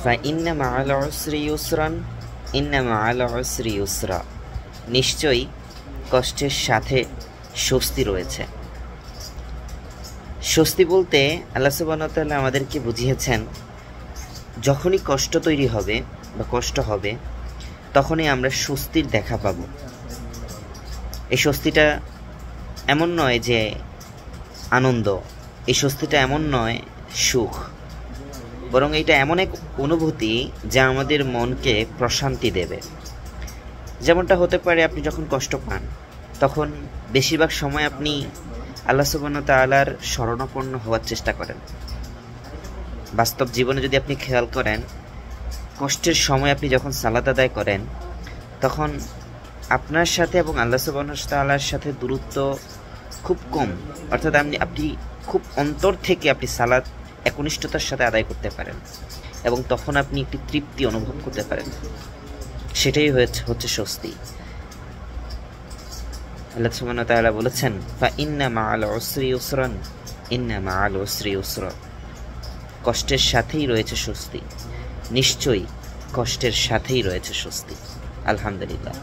ফাইন্না মাআল উসরি ইউসরান ইন্না মাআল উসরি ইউসরা, নিশ্চয়ই কষ্টের সাথে স্বস্তি রয়েছে। স্বস্তি বলতে আল্লাহ সুবহানাহু ওয়া তাআলা আমাদেরকে বুঝিয়েছেন, যখনই কষ্ট তৈরি হবে বা কষ্ট হবে তখনই আমরা স্বস্তির দেখা পাব। এই স্বস্তিটা এমন নয় যে আনন্দ, এই স্বস্তিটা এমন নয় সুখ, বরং এটা এমন এক অনুভূতি যা আমাদের মনকে প্রশান্তি দেবে। যেমনটা হতে পারে, আপনি যখন কষ্ট পান তখন বেশিরভাগ সময় আপনি আল্লাহ সুবহানাহু ওয়া তাআলার শরণাপন্ন হওয়ার চেষ্টা করেন। বাস্তব জীবনে যদি আপনি খেয়াল করেন, কষ্টের সময় আপনি যখন সালাত আদায় করেন তখন আপনার সাথে এবং আল্লাহ সুবহানাহু ওয়া তাআলার সাথে দূরত্ব খুব কম, অর্থাৎ আপনি খুব অন্তর থেকে আপনি সালাত একনিষ্ঠতার সাথে আদায় করতে পারেন এবং তখন আপনি একটি তৃপ্তি অনুভব করতে পারেন। সেটাই হচ্ছে স্বস্তি। আল্লাহ সুবহানাহু ওয়া তাআলা বলেছেন, ফাইন্না মাআল উসরি ইউসরান ইন্না মাআল উসরি ইউসরা, কষ্টের সাথেই রয়েছে স্বস্তি, নিশ্চয়ই কষ্টের সাথেই রয়েছে স্বস্তি। আলহামদুলিল্লাহ।